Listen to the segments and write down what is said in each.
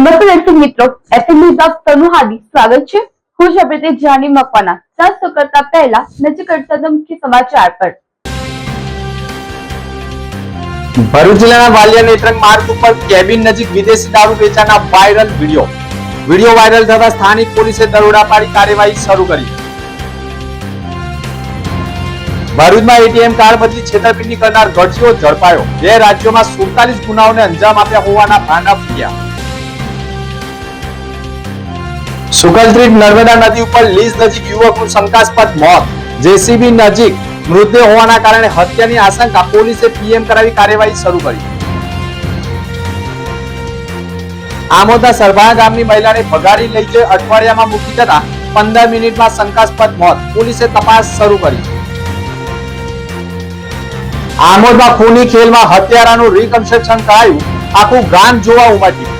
નમસ્તે દર્શક મિત્રો, એફએમ ન્યૂઝ આપ સૌનું હાર્દિક સ્વાગત છે। હું છું પ્રીતિ જાની મકવાના। સાત કરતા પહેલા નજર કરતા મુખ્ય સમાચાર પર। ભરૂચ જિલ્લાના વાલિયા નેત્રંગ માર્ગ ઉપર કેબિન નજીક વિદેશી દારૂ વેચાણના વાયરલ વિડીયો વાયરલ થતા સ્થાનિક પોલીસે દરોડા પાડી કાર્યવાહી શરૂ કરી। ભરૂચમાં એટીએમ કાર્ડ બદલી છેતરપિંડી કરનાર ગઢસીઓ ઝડપાયો। 2 રાજ્યોમાં 47 ગુનાઓને અંજામ આપ્યા હોવાના ભાના ફૂટ્યા। સુગલત્રીટ નર્મદા નદી ઉપર લીઝ નજીક યુવકનું શંકાસ્પદ મોત। જેસીબી નજીક મૃતદેહ હોવાના કારણે હત્યાની આશંકા, પોલીસે પીએમ કરાવી કાર્યવાહી શરૂ કરી। આમોદના સરભાણા ગામની મહિલાને ભગાડી લઈ જઈ અઠવાડિયામાં મૂકી જતા 15 મિનિટમાં શંકાસ્પદ મોત, પોલીસે તપાસ શરૂ કરી। આમોદમાં ખૂની ખેલમાં હત્યારાનું રિકન્સ્ટ્રક્શન કરાયું, આખું ગામ જોવા ઉમટ્યું।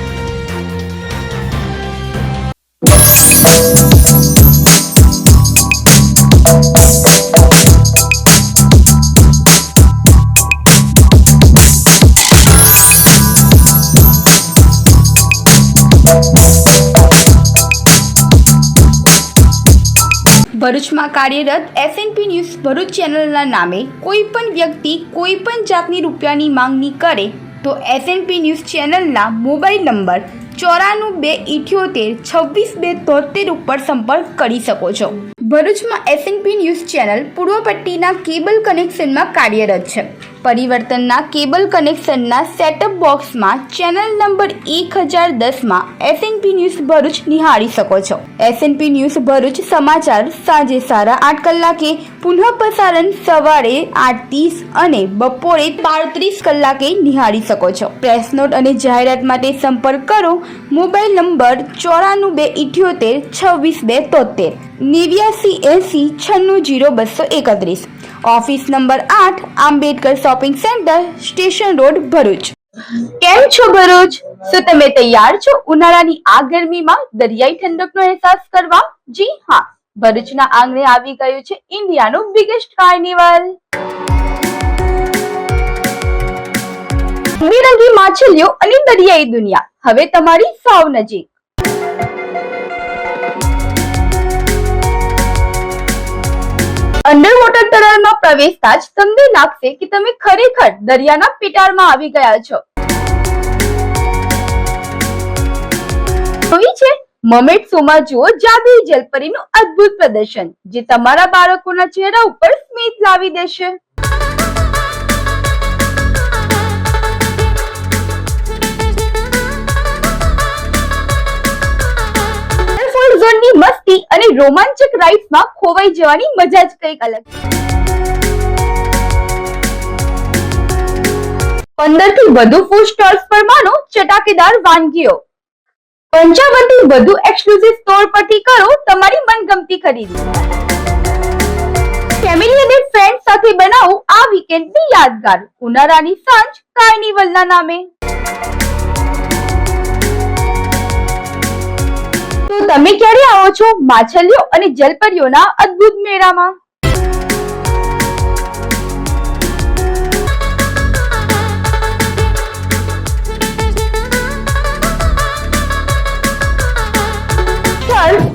ભરૂચમાં કાર્યરત એસએનપી ન્યૂઝ ભરૂચ ચેનલના નામે કોઈ પણ વ્યક્તિ કોઈ પણ જાતની રૂપિયાની માંગણી કરે તો એસએનપી ન્યૂઝ ચેનલના મોબાઈલ નંબર 9428762273 ઉપર સંપર્ક કરી શકો છો। ભરૂચમાં એસએનપી ન્યૂઝ ચેનલ પૂર્વ પટ્ટીના કેબલ કનેક્શનમાં કાર્યરત છે। પરિવર્તનના કેબલ કનેક્શનના સેટઅપ બોક્સમાં ચેનલ નંબર 1010માં એસએનપી ન્યૂઝ ભરૂચ નિહાળી શકો છો। એસએનપી ન્યૂઝ ભરૂચ સમાચાર સાંજે 8:30 કલાકે, પુનઃ પ્રસારણ સવારે 8:30 અને બપોરે 12:30 કલાકે નિહાળી શકો છો। પ્રેસ નોટ અને જાહેરાત માટે સંપર્ક કરો mobile number 9478762273 8980960231। Office number 8, Ambedkar shopping centre, station road, Bharuch. કેમ છો ભરૂચ? શું તમે તૈયાર છો ઉનાળાની આ ગરમીમાં દરિયાઈ ઠંડકનો અહેસાસ કરવા? જી હા, ભરૂચના આંગણે આવી ગયું છે ઇન્ડિયાનું બિગેસ્ટ કાર્નિવલ। રંગબેરંગી માછલીઓ અને દરિયાઈ દુનિયા હવે તમારી સાવ નજીક। અંડર વોટર તળાવમાં પ્રવેશતા જ તમને લાગશે કે તમે ખરેખર દરિયાના પેટાળમાં આવી ગયા છો। જોઈ છે મર્મેડ શોમાં જુઓ જાદુઈ જલપરીનું અદ્ભુત પ્રદર્શન, જે તમારા બાળકોના ચહેરા ઉપર સ્મિત લાવી દેશે। ઝોનની મસ્તી અને રોમાંચક રાઇડ્સમાં ખોવાઈ જવાની મજા જ કંઈક અલગ છે। 15 થી વધુ ફૂડ સ્ટોલ્સ પર માનો ચટાકેદાર વાનગીઓ। 55 થી વધુ એક્સક્લુઝિવ સ્ટોર પરથી કરો તમારી મનગમતી ખરીદી। ફેમિલી અને ફ્રેન્ડ સાથે બનાવો આ વીકેન્ડની યાદગાર ઉનાળાની સાંજ કાર્નિવલના નામે। તો તમે ક્યારે આવો છો માછલીઓ અને જલપરીઓના અદ્ભુત મેળામાં?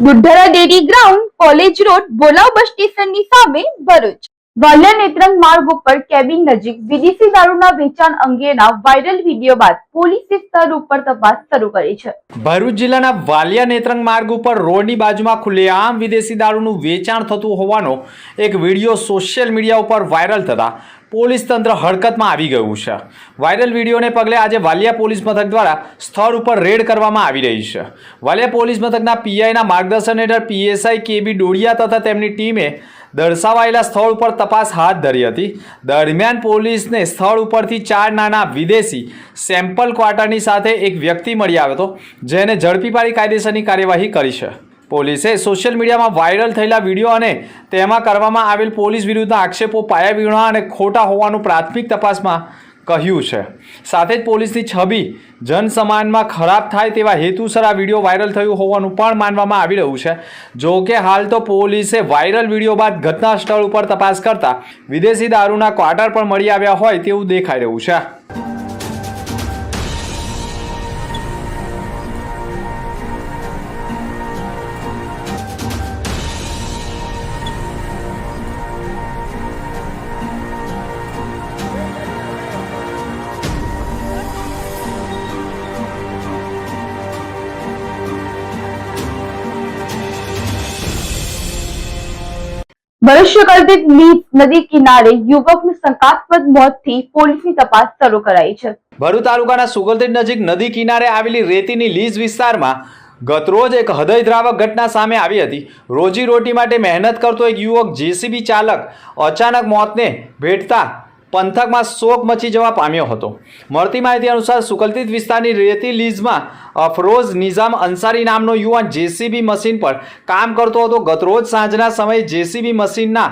દુધરા ડેરી ગ્રાઉન્ડ, કોલેજ રોડ, બોલાવ બસ સ્ટેશનની સામે, ભરૂચ। વાલિયા નેત્રંગ માર્ગ ઉપર કેબિન નજીક વિદેશી દારૂના વેચાણ અંગેના વાયરલ વિડીયો બાદ પોલીસે સ્તર ઉપર તપાસ શરૂ કરી છે। ભરૂચ જિલ્લાના વાલિયા નેત્રંગ માર્ગ ઉપર રોડની બાજુમાં ખુલ્લેઆમ વિદેશી દારૂનું વેચાણ થતું હોવાનો એક વિડીયો સોશિયલ મીડિયા ઉપર વાયરલ થતા પોલીસ તંત્ર હરકતમાં આવી ગયું છે। વાયરલ વિડીયોને પગલે આજે વાલિયા પોલીસ મથક દ્વારા સ્થળ ઉપર રેડ કરવામાં આવી રહી છે। વાલિયા પોલીસ મથકના પીઆઈના માર્ગદર્શન હેઠળ પીએસઆઈ કેબી ડોડિયા તથા તેમની ટીમે દર્શાવાયેલા સ્થળ ઉપર તપાસ હાથ ધરી હતી। દરમિયાન પોલીસને સ્થળ ઉપરથી 4 નાના વિદેશી સેમ્પલ ક્વાર્ટરની સાથે એક વ્યક્તિ મળી આવ્યો હતો, જેને ઝડપી પાડી કાયદેસરની કાર્યવાહી કરી છે। પોલીસે સોશિયલ મીડિયામાં વાયરલ થયેલા વિડીયો અને તેમાં કરવામાં આવેલ પોલીસ વિરુદ્ધના આક્ષેપો પાયાવિહોણા અને ખોટા હોવાનું પ્રાથમિક તપાસમાં કહ્યું છે। સાથે જ પોલીસની છબી જનસમાજમાં ખરાબ થાય તેવા હેતુસર આ વિડીયો વાયરલ થયું હોવાનું પણ માનવામાં આવી રહ્યું છે। જો કે હાલ તો પોલીસે વાયરલ વિડીયો બાદ ઘટના સ્થળ ઉપર તપાસ કરતા વિદેશી દારૂના ક્વાર્ટર પણ મળી આવ્યા હોય તેવું દેખાઈ રહ્યું છે। ભરૂચ કલ્પિત લીજ નદી કિનારે યુવકનું શંકાસ્પદ મોતથી પોલીસની તપાસ શરૂ કરાઈ છે. ભરૂચ તાલુકાના સુગલતીડ નજીક નદી કિનારે આવેલી રેતીની લીઝ વિસ્તારમાં ગતરોજ એક હૃદયદ્રાવક ઘટના સામે આવી હતી. રોજીરોટી માટે મહેનત કરતો એક યુવક જેસીબી ચાલક અચાનક મોતને ભેટતા પંથકમાં શોક મચી જવા પામ્યો હતો. મળતી માહિતી અનુસાર સુગલતીડ વિસ્તારની રેતી લીઝમાં અફરોઝ નિઝામ અંસારી નામનો યુવાન જેસીબી મશીન પર કામ કરતો હતો. ગતરોજ સાંજના સમયે જેસીબી મશીનના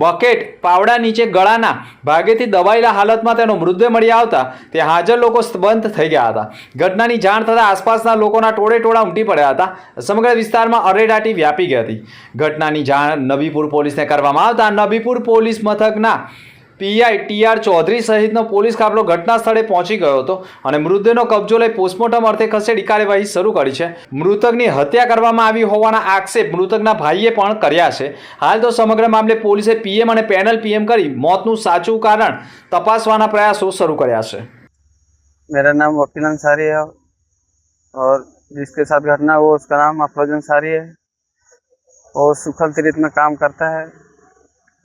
બકેટ પાવડા નીચે ગળાના ભાગેથી દબાયેલા હાલતમાં તેનો મૃતદેહ મળી આવતા ત્યાં હાજર લોકો સ્તબ્ધ થઈ ગયા હતા. ઘટનાની જાણ થતાં આસપાસના લોકોના ટોળે ઉમટી પડ્યા હતા. સમગ્ર વિસ્તારમાં અરેરાટી વ્યાપી ગઈ હતી. ઘટનાની જાણ નબીપુર પોલીસને કરવામાં આવતા નબીપુર પોલીસ મથકના પીઆઈ ટીઆર ચૌધરી સહિતનો પોલીસ કાફલો ઘટના સ્થળે પહોંચી ગયો હતો અને મૃતદેહનો કબજો લઈ પોસ્ટમોર્ટમ અર્થે ખસેડી કાર્યવાહી શરૂ કરી છે. મૃતકની હત્યા કરવામાં આવી હોવાના આક્ષેપ મૃતકના ભાઈએ પણ કર્યા છે. હાલ તો સમગ્ર મામલે પોલીસે પીએમ અને પેનલ પીએમ કરી મોતનું સાચું કારણ તપાસવાના પ્રયાસો શરૂ કર્યા છે. मेरा नाम वकील अंसारी है और जिसके साथ घटना हुआ उसका नाम अफरोज अंसारी है. वो सुखल तीर्थ में काम करता है.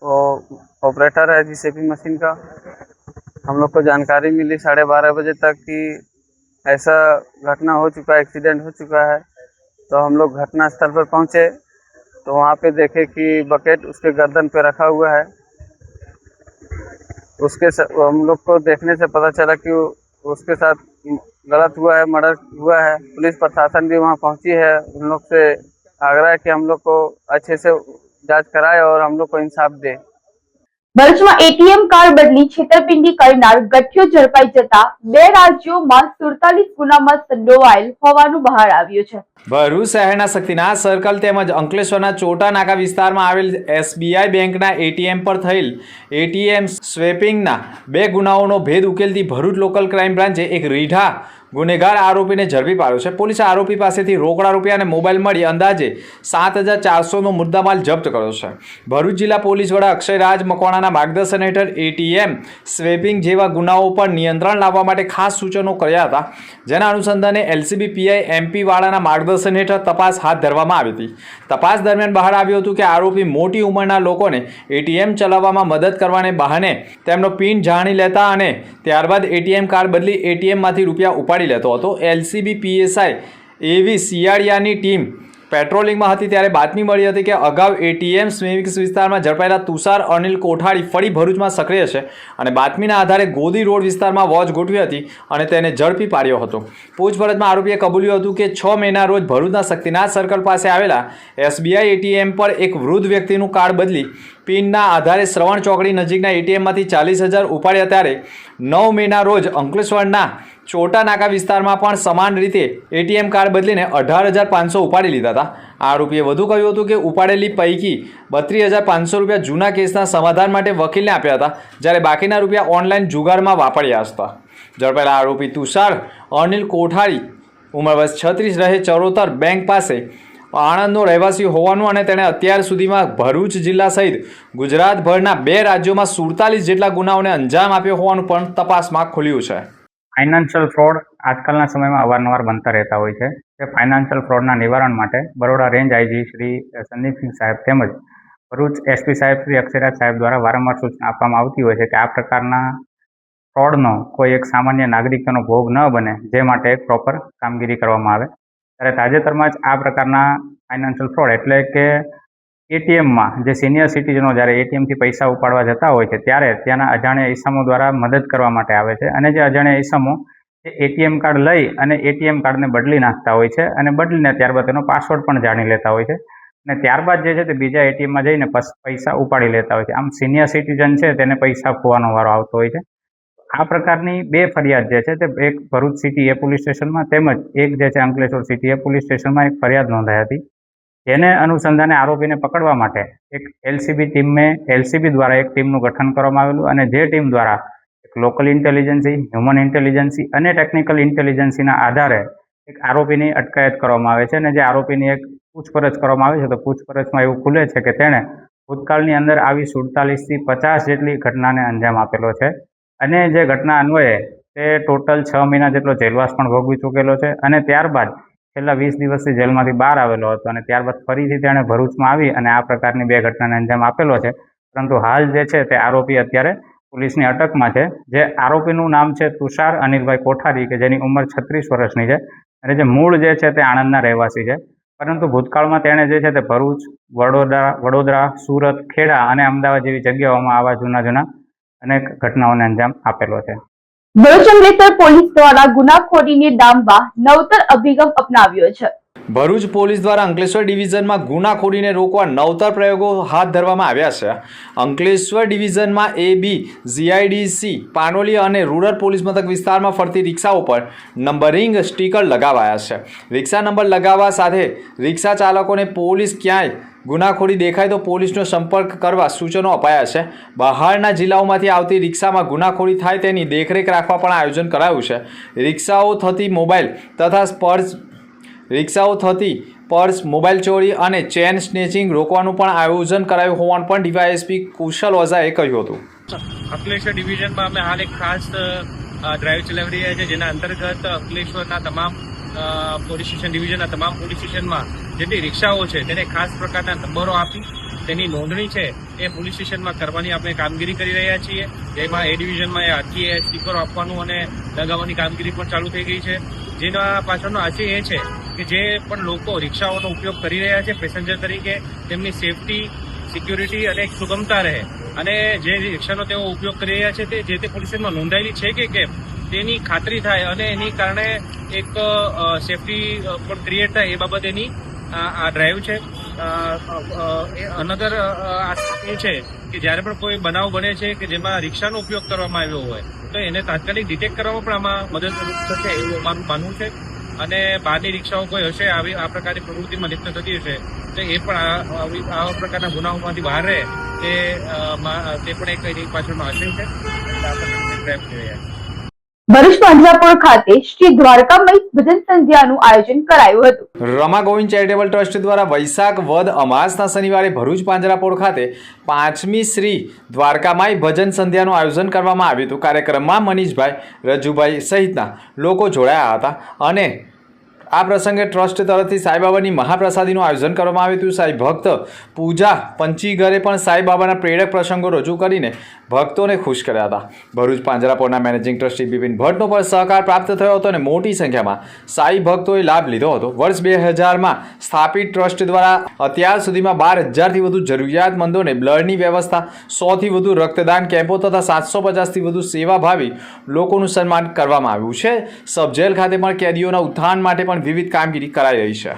वो ऑपरेटर है जीसीबी मशीन का. हम लोग को जानकारी मिली 12:30 बजे तक कि ऐसा घटना हो चुका है, एक्सीडेंट हो चुका है. तो हम लोग घटना स्थल पर पहुँचे तो वहाँ पे देखे कि बकेट उसके गर्दन पे रखा हुआ है. हम लोग को देखने से पता चला कि उसके साथ गलत हुआ है, मर्डर हुआ है. पुलिस प्रशासन भी वहाँ पहुँची है. उन लोग से आग्रह है कि हम लोग को अच्छे से जांच कराए और हम लोग को इंसाफ दे. ભરૂચમાં એટીએમ કાર્ડ બદલી છેતરપિંડી કરનાર ગઠિયો ઝડપાઈ જતા 2 રાજ્યોમાં 47 ગુનામાં સંડોવાયેલ હોવાનું બહાર આવ્યું છે. ભરૂચ શહેરના શક્તિનાથ સર્કલ તેમજ અંકલેશ્વરના ચોટા નાકા વિસ્તારમાં આવેલ એસબીઆઈ બેંકના એટીએમ પર થયેલ એટીએમ સ્વેપિંગના 2 ગુનાઓનો ભેદ ઉકેલતી ભરૂચ લોકલ ક્રાઇમ બ્રાન્ચે એક રીઢા ગુનેગાર આરોપીને ઝડપી પાડ્યો છે. પોલીસે આરોપી પાસેથી રોકડા રૂપિયા અને મોબાઈલ મળી અંદાજે 7,400નો મુદ્દામાલ જપ્ત કર્યો છે. ભરૂચ જિલ્લા પોલીસ વડા અક્ષયરાજ મકવાણાના માર્ગદર્શન હેઠળ એટીએમ સ્વેપિંગ જેવા ગુનાઓ પર નિયંત્રણ લાવવા માટે ખાસ સૂચનો કર્યા હતા. જેના અનુસંધાને એલસીબી પીઆઈ એમપી વાળાના માર્ગદર્શન હેઠળ તપાસ હાથ ધરવામાં આવી હતી. તપાસ દરમિયાન બહાર આવ્યું હતું કે આરોપી મોટી ઉંમરના લોકોને એટીએમ ચલાવવામાં મદદ કરવાને બહાને તેમનો પિન જાણી લેતા અને ત્યારબાદ એટીએમ કાર્ડ બદલી એટીએમમાંથી રૂપિયા ઉપાડી લેતો હતો. એલસીબી પીએસઆઈ એવી સિયાળિયાની ટીમ પેટ્રોલિંગમાં હતી ત્યારે બાતમી મળી હતી કે અગાઉ એટીએમ સ્વેપિંગ વિસ્તારમાં ઝડપાયેલા તુષાર અનિલ કોઠારી ફરી ભરૂચમાં સક્રિય છે અને બાતમીના આધારે ગોદી રોડ વિસ્તારમાં વોચ ગોઠવી હતી અને તેને ઝડપી પાડ્યો હતો. પૂછપરછમાં આરોપીએ કબૂલ્યું હતું કે 6 મેના રોજ ભરૂચના શક્તિનાથ સર્કલ પાસે આવેલા એસબીઆઈ એટીએમ પર એક વૃદ્ધ વ્યક્તિનું કાર્ડ બદલી પિનના આધારે શ્રવણ ચોકડી નજીકના એટીએમમાંથી 40,000 ઉપાડ્યા ત્યારે 9 મેના રોજ અંકલેશ્વરના ચોટા નાકા વિસ્તારમાં પણ સમાન રીતે એટીએમ કાર્ડ બદલીને 18,500 ઉપાડી લીધા હતા. આરોપીએ વધુ કહ્યું હતું કે ઉપાડેલી પૈકી 32,500 રૂપિયા જૂના કેસના સમાધાન માટે વકીલને આપ્યા હતા, જ્યારે બાકીના રૂપિયા ઓનલાઈન જુગારમાં વાપર્યા હતા. ઝડપાયેલા આરોપી તુષાર અનિલ કોઠારી ઉંમર વર્ષ 36 રહે ચરોતર બેંક પાસે આણંદનો રહેવાસી હોવાનું અને તેણે અત્યાર સુધીમાં ભરૂચ જિલ્લા સહિત ગુજરાતભરના 2 રાજ્યોમાં 47 જેટલા ગુનાઓને અંજામ આપ્યો હોવાનું પણ તપાસમાં ખુલ્યું છે. ફાઇનાન્શિયલ ફ્રોડ આજકાલના સમયમાં અવારનવાર બનતા રહેતા હોય છે. તે ફાઇનાન્શિયલ ફ્રોડના નિવારણ માટે બરોડા રેન્જ આઈજી શ્રી સંદીપસિંહ સાહેબ તેમજ ભરૂચ એસપી સાહેબ શ્રી અક્ષયરાજ સાહેબ દ્વારા વારંવાર સૂચના આપવામાં આવતી હોય છે કે આ પ્રકારના ફ્રોડનો કોઈ એક સામાન્ય નાગરિકનો ભોગ ન બને, જે માટે એક પ્રોપર કામગીરી કરવામાં આવે. ત્યારે તાજેતરમાં જ આ પ્રકારના ફાઇનાન્શિયલ ફ્રોડ એટલે કે એટીએમમાં જે સિનિયર સિટીઝનો જ્યારે એટીએમથી પૈસા ઉપાડવા જતા હોય છે ત્યારે ત્યાંના અજાણ્યા ઈસમો દ્વારા મદદ કરવા માટે આવે છે અને જે અજાણ્યા ઈસમો એ એટીએમ કાર્ડ લઈ અને એટીએમ કાર્ડને બદલી નાખતા હોય છે અને બદલીને ત્યારબાદ તેનો પાસવર્ડ પણ જાણી લેતા હોય છે અને ત્યારબાદ જે છે તે બીજા એટીએમમાં જઈને પૈસા ઉપાડી લેતા હોય છે. આમ સિનિયર સિટીઝન છે તેને પૈસા ખોવાનો વારો આવતો હોય છે. આ પ્રકારની 2 ફરિયાદ જે છે તે એક ભરૂચ સિટી એ પોલીસ સ્ટેશનમાં તેમજ એક જે છે અંકલેશ્વર સિટી એ પોલીસ સ્ટેશનમાં એક ફરિયાદ નોંધાઈ હતી. જેને અનુસંધાને આરોપીને પકડવા માટે એક એલસીબી દ્વારા એક ટીમનું ગઠન કરવામાં આવેલું અને જે ટીમ દ્વારા એક લોકલ ઇન્ટેલિજન્સી, હ્યુમન ઇન્ટેલિજન્સી અને ટેકનિકલ ઇન્ટેલિજન્સીના આધારે એક આરોપીની અટકાયત કરવામાં આવે છે અને જે આરોપીની એક પૂછપરછ કરવામાં આવે છે તો પૂછપરછમાં એવું ખુલે છે કે તેણે ભૂતકાળની અંદર આવી 47 થી 50 જેટલી ઘટનાને અંજામ આપેલો છે અને જે ઘટના અન્વયે તે ટોટલ 6 મહિના જેટલો જેલવાસ પણ ભોગવી ચૂકેલો છે અને ત્યારબાદ છેલ્લા 20 દિવસથી જેલમાંથી બહાર આવેલો હતો અને ત્યારબાદ ફરીથી તેણે ભરૂચમાં આવી અને આ પ્રકારની 2 ઘટનાને અંજામ આપેલો છે. પરંતુ હાલ જે છે તે આરોપી અત્યારે પોલીસની અટકમાં છે. જે આરોપીનું નામ છે તુષાર અનિલભાઈ કોઠારી, કે જેની ઉંમર 36 વર્ષની છે અને જે મૂળ જે છે તે આણંદના રહેવાસી છે. પરંતુ ભૂતકાળમાં તેણે જે છે તે ભરૂચ, વડોદરા, સુરત, ખેડા અને અમદાવાદ જેવી જગ્યાઓમાં આવા જૂના અનેક ઘટનાઓને અંજામ આપેલો છે. ભરૂચ અંકલેશ્વર પોલીસ દ્વારા ગુનાખોરીને ડામવા નવતર અભિગમ અપનાવ્યો છે. ભરૂચ પોલીસ દ્વારા અંકલેશ્વર ડિવિઝનમાં ગુનાખોરીને રોકવા નવતર પ્રયોગો હાથ ધરવામાં આવ્યા છે. અંકલેશ્વર ડિવિઝનમાં AB, GIDC, પાનોલી અને રૂરલ પોલીસ મથક વિસ્તારમાં ફરતી રિક્ષાઓ પર નંબરિંગ સ્ટીકર લગાવાયા છે. રિક્ષા નંબર લગાવવા સાથે રિક્ષા ચાલકોને પોલીસ ક્યાંય ગુનાખોરી દેખાય તો પોલીસનો સંપર્ક કરવા સૂચનો અપાયા છે. બહારના જિલ્લાઓમાંથી આવતી રિક્ષામાં ગુનાખોરી થાય તેની દેખરેખ રાખવા પણ આયોજન કરાયું છે. રિક્ષાઓ થતી પર્સ, મોબાઈલ ચોરી અને ચેન સ્નેચિંગ રોકવાનું પણ આયોજન કરાયું હોવાનું પણ ડીવાયએસપી કુશલ ઓઝાએ કહ્યું હતું. અંકલેશ્વર ડિવિઝનમાં અમે હાલ એક ખાસ ડ્રાઈવ ચલાવી રહ્યા છીએ, જેના અંતર્ગત અંકલેશ્વરના તમામ પોલીસ સ્ટેશન, ડિવિઝનના તમામ પોલીસ સ્ટેશનમાં જેટલી રિક્ષાઓ છે તેને ખાસ પ્રકારના નંબરો આપી તેની નોંધણી છે એ પોલીસ સ્ટેશનમાં કરવાની આપણે કામગીરી કરી રહ્યા છીએ. જેમાં એ ડિવિઝનમાં હાથથી સ્ટીકરો આપવાનું અને લગાવવાની કામગીરી પણ ચાલુ થઈ ગઈ છે. જેના પાછળનો આશય એ છે કે જે પણ લોકો રિક્ષાઓનો ઉપયોગ કરી રહ્યા છે પેસેન્જર તરીકે, તેમની સેફટી, સિક્યુરિટી અને એક સુગમતા રહે અને જે રિક્ષાનો તેઓ ઉપયોગ કરી રહ્યા છે તે જે તે પોલીસ સ્ટેશનમાં નોંધાયેલી છે કે કેમ તેની ખાતરી થાય અને એની કારણે એક સેફટી પણ ક્રિએટ થાય એ બાબતેની આ ડ્રાઈવ છે. અનધર એ છે કે જ્યારે પણ કોઈ બનાવ બને છે કે જેમાં રિક્ષાનો ઉપયોગ કરવામાં આવ્યો હોય તો એને તાત્કાલિક ડિટેક્ટ કરવામાં પણ આમાં મદદ થશે એવું અમારું માનવું છે. અને બહારની રિક્ષાઓ કોઈ હશે આ પ્રકારની પ્રવૃત્તિમાં લિપ્ત થતી હશે તો એ પણ આવા પ્રકારના ગુનાઓમાંથી બહાર રહે તે પણ એક એની પાછળનો આશય છે. ભરૂચ પાંજરાપોળ ખાતે શ્રી દ્વારકામય ભજન સંધ્યાનું આયોજન કરાયું હતું. રમા ગોવિંદ ચેરિટેબલ ટ્રસ્ટ દ્વારા વૈશાખ વદ અમાસના શનિવારે ભરૂચ પાંજરાપોળ ખાતે 5મી શ્રી દ્વારકામાઈ ભજન સંધ્યાનું આયોજન કરવામાં આવ્યું હતું. કાર્યક્રમમાં મનીષભાઈ, રજુભાઈ સહિતના લોકો જોડાયા હતા અને આ પ્રસંગે ટ્રસ્ટ તરફથી સાંઈબાબાની મહાપ્રસાદીનું આયોજન કરવામાં આવ્યું હતું. સાંઈ ભક્ત પૂજા પંચીઘરે પણ સાંઈબાબાના પ્રેરક પ્રસંગો રજૂ કરીને ભક્તોને ખુશ કર્યા હતા. ભરૂચ પાંજરાપોળના મેનેજિંગ ટ્રસ્ટી બિપિન ભટ્ટનો પણ સહકાર પ્રાપ્ત થયો હતો અને મોટી સંખ્યામાં સાંઈ ભક્તોએ લાભ લીધો હતો. વર્ષ 2000માં સ્થાપિત ટ્રસ્ટ દ્વારા અત્યાર સુધીમાં 12,000થી વધુ જરૂરિયાતમંદોને બ્લડની વ્યવસ્થા, 100થી વધુ રક્તદાન કેમ્પો તથા 750થી વધુ સેવાભાવી લોકોનું સન્માન કરવામાં આવ્યું છે. સબ જેલ ખાતે પણ કેદીઓના ઉત્થાન માટે પણ વિવિધ કામગીરી કરાઈ રહી છે.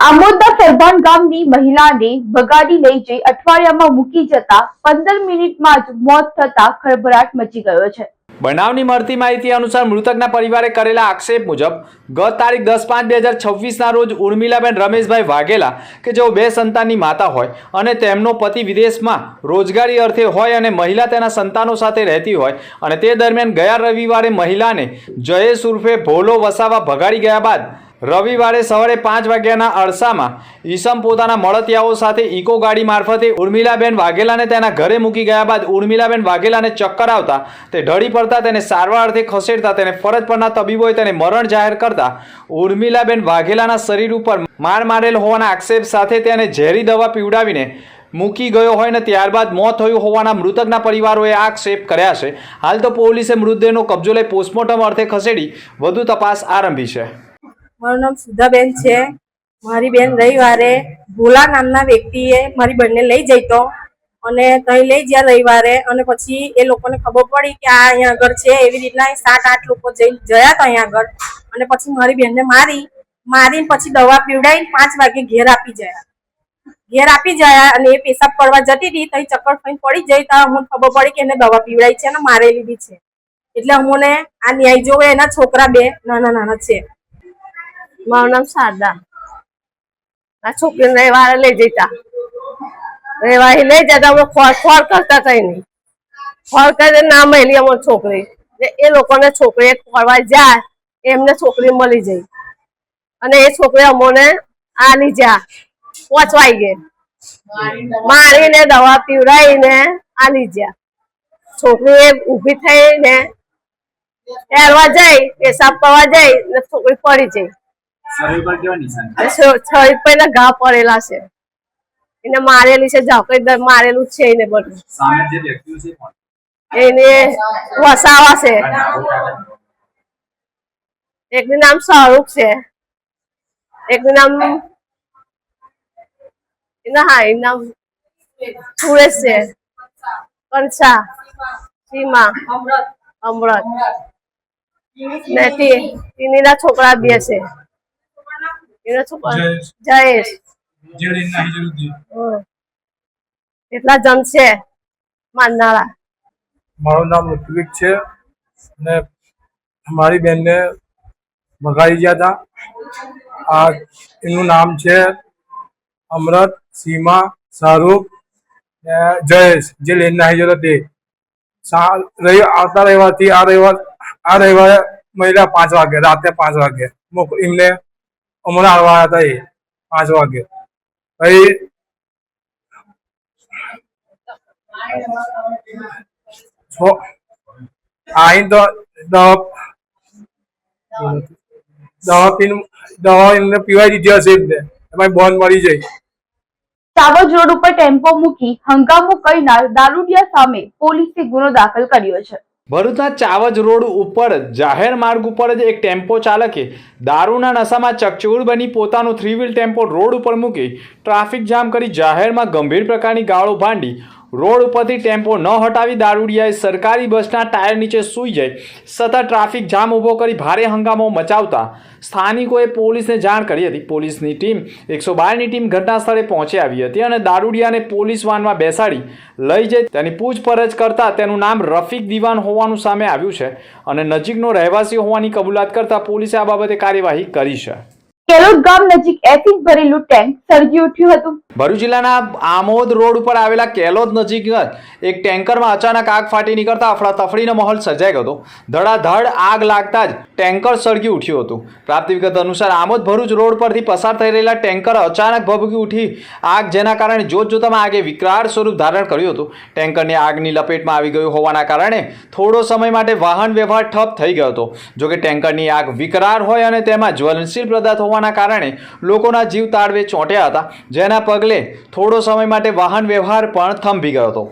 આમોદના સરભાન ગામની મહિલાને ભગાડી લઈ જઈ અઠવાડિયામાં મૂકી જતા 15 મિનિટમાં જ મોત થતા ખળભળાટ મચી ગયો છે. બનાવની મળતી માહિતી અનુસાર મૃતકના પરિવારે કરેલા આક્ષેપ મુજબ ગત તારીખ 10/5/2026ના રોજ ઉર્મિલાબેન રમેશભાઈ વાઘેલા કે જેઓ 2 સંતાનની માતા હોય અને તેમનો પતિ વિદેશમાં રોજગારી અર્થે હોય અને મહિલા તેના સંતાનો સાથે રહેતી હોય અને તે દરમિયાન ગયા રવિવારે મહિલાને જયેશ ઉર્ફે ભોલો વસાવા ભગાડી ગયા બાદ રવિવારે સવારે 5 વાગ્યાના અરસામાં ઈસમ પોતાના મળતિયાઓ સાથે ઇકો ગાડી મારફતે ઉર્મિલાબેન વાઘેલાને તેના ઘરે મૂકી ગયા બાદ ઉર્મિલાબેન વાઘેલાને ચક્કર આવતા તે ઢળી પડતા તેને સારવાર અર્થે ખસેડતા તેને ફરજ પરના તબીબોએ તેને મરણ જાહેર કરતા ઉર્મિલાબેન વાઘેલાના શરીર ઉપર માર મારેલ હોવાના આક્ષેપ સાથે તેને ઝેરી દવા પીવડાવીને મૂકી ગયો હોય ને ત્યારબાદ મોત થયું હોવાના મૃતકના પરિવારોએ આક્ષેપ કર્યા છે. હાલ તો પોલીસે મૃતદેહનો કબજો લઈ પોસ્ટમોર્ટમ અર્થે ખસેડી વધુ તપાસ આરંભી છે. મારું નામ સુધાબેન છે. મારી બેન રવિવારે ભોલા નામના વ્યક્તિએ મારી બેનને લઈ જઈ તો અને ત્યાં લઈ ગયા રવિવારે અને પછી એ લોકોને ખબર પડી કે આ અહીંયા આગળ છે એવી રીતના 7-8 લોકો ગયા હતા અહીંયા આગળ અને પછી મારી બેનને મારીને પછી દવા પીવડાવીને 5 વાગે ઘેર આપી જાય અને એ પેશાબ કરવા જતી હતી તો ચક્કર થઈને પડી જાય તો અમને ખબર પડી કે એને દવા પીવડાવી છે અને મારી લીધી છે એટલે અમને આ ન્યાય જોવે એના છોકરા 2 નાના છે. મારું નામ શારદા. આ છોકરીને રવિવારે લઈ જતા અમે ખોળ કરતા કઈ નહીં ખોળ કરીને ના મળી અમારી છોકરી એ લોકોને છોકરી ખોળવા જાય એમને છોકરી મળી જાય અને એ છોકરી અમોને આલી જા 5 વાગે મારીને દવા પીવડાવીને આલી જા છોકરી ઊભી થઈને હેરવા જાય પેશાબ કરવા જાય ને છોકરી પડી જાય. શરીર પર ઘા પડેલા છે એને મારેલી છે ઝાકળ મારેલું છે એને બધું એને વસાવા છે એકનું નામ શાહરૂખ છે એકનું નામ એનું નામ સુરેશ છે કંસા સીમા અમૃત ને ટીનીના છોકરા 2 છે એના છોકરા જયેશ એટલા જણ છે માનનારા. મારું નામ ઋત્વિક છે અને મારી બેનને ભગાડી ગયા હતા. આ એનું નામ છે અમૃત, સીમા, શાહરૂખ ને જયેશ જે લઈને આવી જતો તે આવતા રવિવારથી આ રવિવારે મહિલા 5 વાગે રાતે 5 વાગે એમને હમણાં આવવા હતા એ 5 વાગે પછી આવીને તો દવા એમને પીવાઈ દીધી હશે એમને એમાં બોન મળી જાય. ચાવજ રોડ ઉપર ટેમ્પો મૂકી હંગામો કરનાર દારૂડિયા સામે પોલીસે ગુનો દાખલ કર્યો છે. ભરૂચના ચાવજ રોડ ઉપર જાહેર માર્ગ ઉપર જ એક ટેમ્પો ચાલકે દારૂના નશામાં ચકચૂર બની પોતાનો 3 વ્હીલ ટેમ્પો રોડ ઉપર મૂકી ટ્રાફિક જામ કરી જાહેરમાં ગંભીર પ્રકારની ગાળો ભાંડી રોડ ઉપરથી ટેમ્પો ન હટાવી દારૂડિયાએ સરકારી બસના ટાયર નીચે સૂઈ જાય સતત ટ્રાફિક જામ ઊભો કરી ભારે હંગામો મચાવતા સ્થાનિકોએ પોલીસને જાણ કરી હતી. પોલીસની ટીમ 112ની ટીમ ઘટના સ્થળે પહોંચી આવી હતી અને દારૂડિયાને પોલીસ વાનમાં બેસાડી લઈ જઈ તેની પૂછપરછ કરતા તેનું નામ રફીક દિવાન હોવાનું સામે આવ્યું છે અને નજીકનો રહેવાસી હોવાની કબૂલાત કરતા પોલીસે આ બાબતે કાર્યવાહી કરી છે. કેલોદ ગામ નજીક એસિડ ભરેલું ટેન્ક સળગી ઉઠ્યું હતું. ભરૂચ જિલ્લાના આમોદ રોડ ઉપર આવેલા કેલોદ નજીક એક ટેન્કરમાં અચાનક આગ ફાટી નીકળતા અફડાતફડીનો માહોલ સર્જાયો હતો. ધડાધડ આગ લાગતા જ ટેન્કર સળગી ઉઠ્યું હતું. પ્રાપ્ત વિગત અનુસાર આમોદ ભરૂચ રોડ પરથી પસાર થઈ રહેલા ટેન્કર અચાનક ભભૂકી ઉઠી આગ જેના કારણે જોતજોતામાં આગે વિકરાળ સ્વરૂપ ધારણ કર્યું હતું. ટેન્કરને આગની લપેટમાં આવી ગયું હોવાના કારણે થોડો સમય માટે વાહન વ્યવહાર ઠપ થઈ ગયો હતો. જોકે ટેન્કરની આગ વિકરાળ હોય અને તેમાં જ્વલનશીલ પદાર્થ હોવાના કારણે લોકોના જીવ તાળવે ચોંટ્યા હતા જેના પગલે થોડો સમય માટે વાહન વ્યવહાર પણ થંભી ગયો હતો.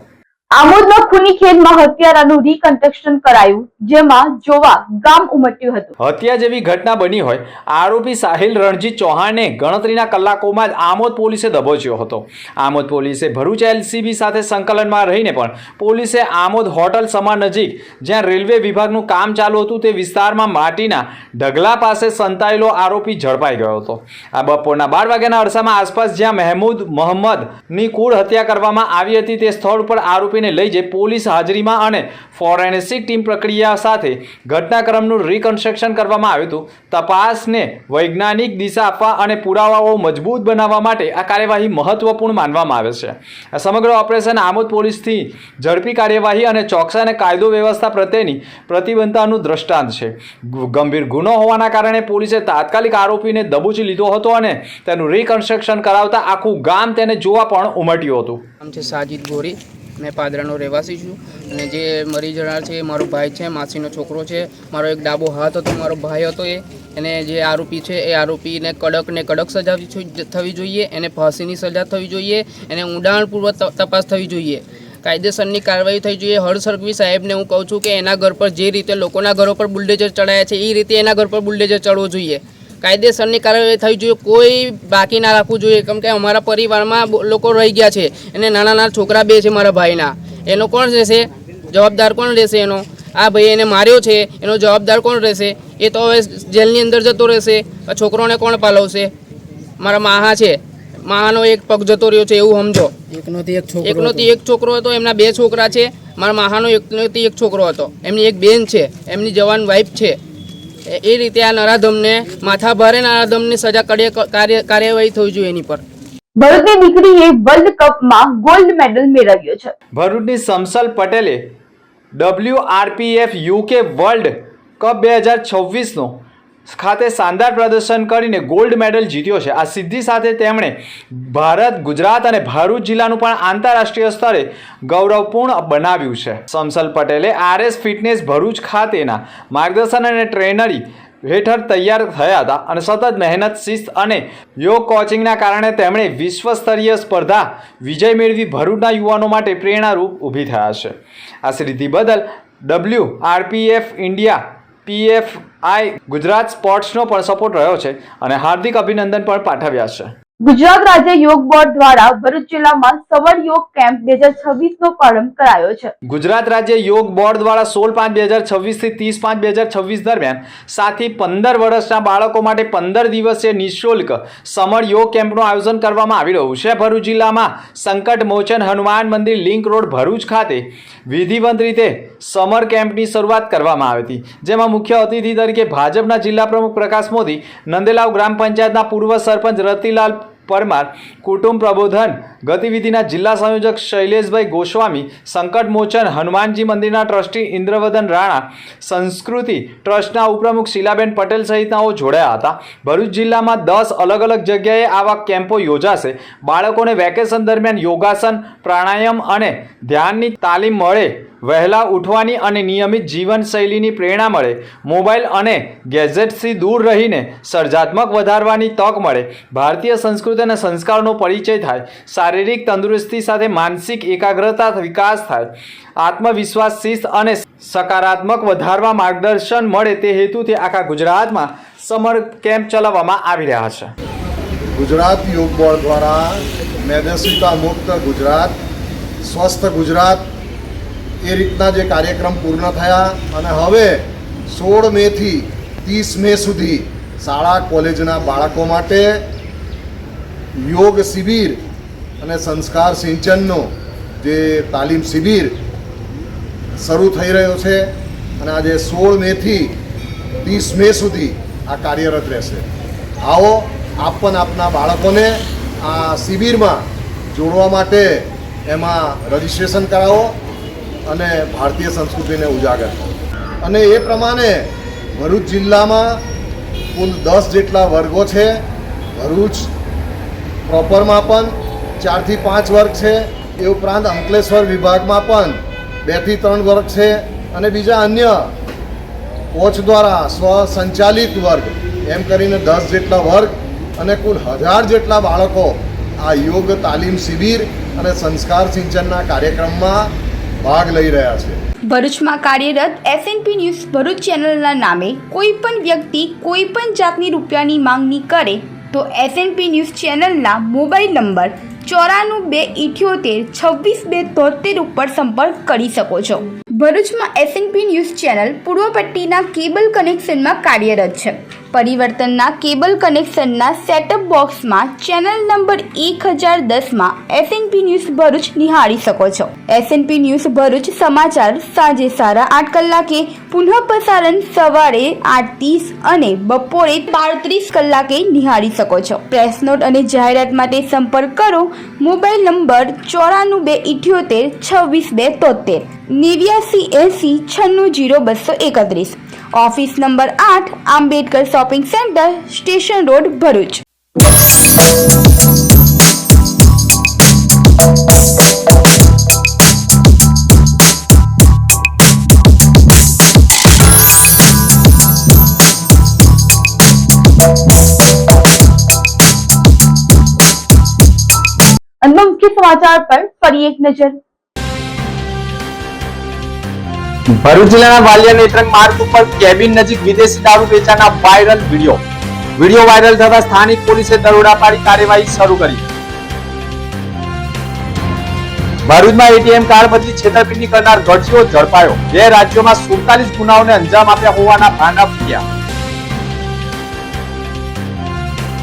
આમોદના ખૂની ખેદમાં હત્યારાનું રિકન્સ્ટ્રક્શન કરાયું જેમાં જોવા ગામ ઉમટ્યું હતું. હત્યા જેવી ઘટના બની હોય આરોપી સાહિલ રણજીત ચૌહાણને ગણતરીના કલાકોમાં જ આમોદ પોલીસે દબોચ્યો હતો. આમોદ પોલીસે ભરૂચ એલસીબી સાથે સંકલનમાં રહીને પણ પોલીસે આમોદ હોટલ સમા નજીક જ્યાં રેલવે વિભાગનું કામ ચાલુ હતું તે વિસ્તારમાં માટીના ઢગલા પાસે સંતાયેલો આરોપી ઝડપાઈ ગયો હતો. આ બપોરના 12 વાગ્યાના અરસામાં આસપાસ જ્યાં મહેમૂદ મોહમ્મદની કુળ હત્યા કરવામાં આવી હતી તે સ્થળ પર આરોપીને લઈ જઈ પોલીસ હાજરીમાં અને ફોરેન્સિક ટીમ પ્રક્રિયા સાથે ઘટનાક્રમનું રિકન્સ્ટ્રક્શન કરવામાં આવ્યું હતું. તપાસને વૈજ્ઞાનિક દિશા આપવા અને પુરાવાઓ મજબૂત બનાવવા માટે આ કાર્યવાહી મહત્વપૂર્ણ માનવામાં આવે છે. આ સમગ્ર ઓપરેશન આમોદ પોલીસથી ઝડપી કાર્યવાહી અને ચોકસાઈ અને કાયદો વ્યવસ્થા પ્રત્યેની પ્રતિબદ્ધતાનું દ્રષ્ટાંત છે. ગંભીર ગુનો હોવાના કારણે પોલીસે તાત્કાલિક આરોપીને દબોચી લીધો હતો અને તેનું રિકન્સ્ટ્રક્શન કરાવતા આખું ગામ તેને જોવા પણ ઉમટ્યું હતું. નામ છે સાજિદ ગોરી, મેં પાદરાનો રહેવાસી છું અને જે મરી જનાર છે એ મારો ભાઈ છે, માસીનો છોકરો છે. મારો એક ડાબો હાથ હતો, મારો ભાઈ હતો. એને જે આરોપી છે એ આરોપીને કડક સજા થવી જોઈએ, એને ફાંસીની સજા થવી જોઈએ, એને ઊંડાણપૂર્વક તપાસ થવી જોઈએ, કાયદેસરની કાર્યવાહી થઈ જોઈએ. હર્ષ સંઘવી સાહેબને હું કહું છું કે એના ઘર પર જે રીતે લોકોના ઘરો પર બુલડેઝર ચડાયા છે એ રીતે એના ઘર પર બુલડેઝર ચડવો જોઈએ. કાયદેસરની કાર્યવાહી થવી જોઈએ, કોઈ બાકી ના રાખવું જોઈએ. કેમ કે અમારા પરિવારમાં લોકો રહી ગયા છે અને નાના નાના છોકરા બે છે મારા ભાઈના. એનો કોણ રહેશે? જવાબદાર કોણ રહેશે એનો? આ ભાઈ એને માર્યો છે એનો જવાબદાર કોણ રહેશે? એ તો હવે જેલની અંદર જતો રહેશે. છોકરોને કોણ પાલવશે? મારા માહા છે, માહાનો એક પગ જતો રહ્યો છે એવું સમજો. એકનોથી એક છોકરો હતો, એમના બે છોકરા છે. મારા માહાનો એકનોથી એક છોકરો હતો, એમની એક બેન છે, એમની જવાન વાઈફ છે. એ રીતે આ નરાધમને માથા ભારે નરાધમની સજા કાર્યવાહી થવી જોઈએ એની પર. ભરૂચની દીકરીએ વર્લ્ડ કપમાં ગોલ્ડ મેડલ મેળવ્યો છે. ભરૂચની સમસલ પટેલે WRPF UK વર્લ્ડ કપ 2026નો ખાતે શાનદાર પ્રદર્શન કરીને ગોલ્ડ મેડલ જીત્યો છે. આ સિદ્ધિ સાથે તેમણે ભારત, ગુજરાત અને ભરૂચ જિલ્લાનું પણ આંતરરાષ્ટ્રીય સ્તરે ગૌરવપૂર્ણ બનાવ્યું છે. સમસલ પટેલે RS ફિટનેસ ભરૂચ ખાતેના માર્ગદર્શન અને ટ્રેનરી હેઠળ તૈયાર થયા હતા અને સતત મહેનત, શિસ્ત અને યોગ કોચિંગના કારણે તેમણે વિશ્વ સ્તરીય સ્પર્ધા વિજય મેળવી ભરૂચના યુવાનો માટે પ્રેરણારૂપ ઊભી થયા છે. આ સિદ્ધિ બદલ WRPF ઇન્ડિયા, PFI ગુજરાત સ્પોર્ટ્સનો પણ સપોર્ટ રહ્યો છે અને હાર્દિક અભિનંદન પણ પાઠવ્યા છે. ગુજરાત રાજ્ય યોગ બોર્ડ દ્વારા ભરૂચ જિલ્લામાં સવર યોગ કેમ્પ 2026નો પ્રારંભ કરાયો છે. ગુજરાત રાજ્ય યોગ બોર્ડ દ્વારા 16/5/2026 થી 30/5/2026 દરમિયાન 7 થી 15 વર્ષના બાળકો માટે 15 દિવસીય નિઃશુલ્ક સમર યોગ કેમ્પનું આયોજન કરવામાં આવી રહ્યું છે. ભરૂચ જિલ્લામાં સંકટ મોચન હનુમાન મંદિર લિંક રોડ ભરૂચ ખાતે વિધિવંત રીતે સમર કેમ્પની શરૂઆત કરવામાં આવી હતી, જેમાં મુખ્ય અતિથિ તરીકે ભાજપના જિલ્લા પ્રમુખ પ્રકાશ મોદી, નંદેલાવ ગ્રામ પંચાયતના પૂર્વ સરપંચ રતિલાલ પરમાર, કુટુંબ પ્રબોધન ગતિવિધિના જિલ્લા સંયોજક શૈલેષભાઈ ગોસ્વામી, સંકટ મોચન હનુમાનજી મંદિરના ટ્રસ્ટી ઇન્દ્રવદન રાણા, સંસ્કૃતિ ટ્રસ્ટના ઉપપ્રમુખ શીલાબેન પટેલ સહિતનાઓ જોડાયા હતા. ભરૂચ જિલ્લામાં 10 અલગ અલગ જગ્યાએ આવા કેમ્પો યોજાશે. બાળકોને વેકેશન દરમિયાન યોગાસન, પ્રાણાયામ અને ધ્યાનની તાલીમ મળે, વહેલા ઉઠવાની અને નિયમિત જીવનશૈલીની પ્રેરણા મળે, મોબાઈલ અને ગેજેટ્સથી દૂર રહીને સર્જનાત્મક વધારવાની તક મળે, ભારતીય સંસ્કૃતિ અને સંસ્કારનો પરિચય થાય, શારીરિક તંદુરસ્તી સાથે માનસિક એકાગ્રતા વિકાસ થાય, આત્મવિશ્વાસ, શિસ્ત અને સકારાત્મક વધારવા માર્ગદર્શન મળે તે હેતુથી આખા ગુજરાતમાં સમર કેમ્પ ચલાવવામાં આવી રહ્યા છે. ગુજરાત યોગ બોર્ડ દ્વારા મેદસ્વીતા મુક્ત ગુજરાત, સ્વસ્થ ગુજરાત એ રીતના જે કાર્યક્રમ પૂર્ણ થયા અને હવે 16 મેથી 30 મે સુધી શાળા કોલેજના બાળકો માટે યોગ શિબિર અને સંસ્કાર સિંચનનો જે તાલીમ શિબિર શરૂ થઈ રહ્યો છે અને આજે 16 મેથી 30 મે સુધી આ કાર્યરત રહેશે. આવો આપ પણ આપના બાળકોને આ શિબિરમાં જોડવા માટે એમાં રજિસ્ટ્રેશન કરાવો અને ભારતીય સંસ્કૃતિને ઉજાગર કરો. અને એ પ્રમાણે ભરૂચ જિલ્લામાં કુલ 10 જેટલા વર્ગો છે. ભરૂચ પ્રોપરમાં પણ 4 થી 5 વર્ગ છે. એ ઉપરાંત અંકલેશ્વર વિભાગમાં પણ 2 થી 3 વર્ગ છે અને બીજા અન્ય કોચ દ્વારા સ્વસંચાલિત વર્ગ એમ કરીને 10 જેટલા વર્ગ અને કુલ 1000 જેટલા બાળકો આ યોગ તાલીમ શિબિર અને સંસ્કાર સિંચનના કાર્યક્રમમાં ભાગ લઈ રહ્યા છે. ભરૂચમાં કાર્યરત SNP ન્યૂઝ ભરૂચ ચેનલના નામે કોઈ પણ વ્યક્તિ કોઈ પણ જાતની રૂપિયાની માંગણી કરે તો SNP ન્યૂઝ ચેનલના મોબાઈલ નંબર 9428762273 ઉપર સંપર્ક કરી શકો છો. ભરૂચમાં SNP ન્યૂઝ ચેનલ પૂર્વ પટ્ટીના કેબલ કનેક્શનમાં કાર્યરત છે. પરિવર્તનના કેબલ કનેક્શનના સેટઅપ બોક્સમાં ચેનલ નંબર 1010માં SNP ન્યૂઝ ભરૂચ નિહાળી શકો છો. SNP ન્યૂઝ ભરૂચ સમાચાર સાંજે 8:30 કલાકે, પુનઃ પ્રસારણ સવારે 8:30 અને બપોરે 12:30 કલાકે નિહાળી શકો છો. પ્રેસ નોટ અને જાહેરાત માટે સંપર્ક કરો. Mobile number 9428762273 8980960231. Office number 8, Ambedkar shopping centre, station road, Bharuch. અંતમાં મુખ્ય સમાચાર પર ફરી એક નજર. ભરૂચ જિલ્લાના વાલિયા નેત્રંગ માર્ગ ઉપર કેબિન નજીક વિદેશી દારૂ વેચાણના વાયરલ વિડીયો. વિડીયો વાયરલ થતા સ્થાનિક પોલીસે દરોડા પાડી કાર્યવાહી શરૂ કરી. ભરૂચમાં એટીએમ કાર્ડ બદલી છેતરપિંડી કરનાર ગઢસીઓ ઝડપાયો. 2 રાજ્યોમાં 47 ગુનાઓને અંજામ આપ્યા હોવાના ભાના ફૂટ્યા.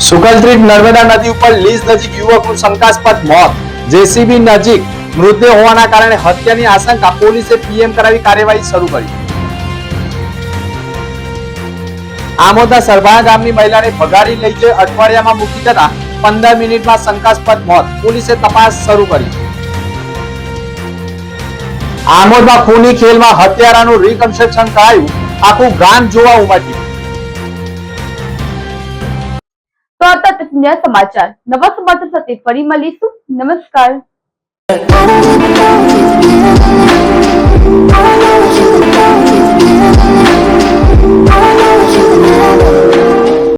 સુકલત્રીટ નર્મદા નદી ઉપર લીઝ નજીક યુવકનું શંકાસ્પદ મોત. જેસીબી નજીક મૃતદેહ હોવાના કારણે હત્યાની આશંકા. પોલીસે પીએમ કરાવી કાર્યવાહી શરૂ કરી. આમોદના સરભા ગામની મહિલાને ભગાડી લઈ જઈ અઠવાડિયામાં મૂકી જતા 15 મિનિટમાં શંકાસ્પદ મોત. પોલીસે તપાસ શરૂ કરી. આમોદમાં ખૂની ખેલમાં હત્યારાનું રિકન્સ્ટ્રક્શન કરાયું. આખું ગામ જોવા ઉમટ્યું. તો આ હતા આજના સમાચાર. નવા સમાચાર સાથે ફરી મળીશું. નમસ્કાર.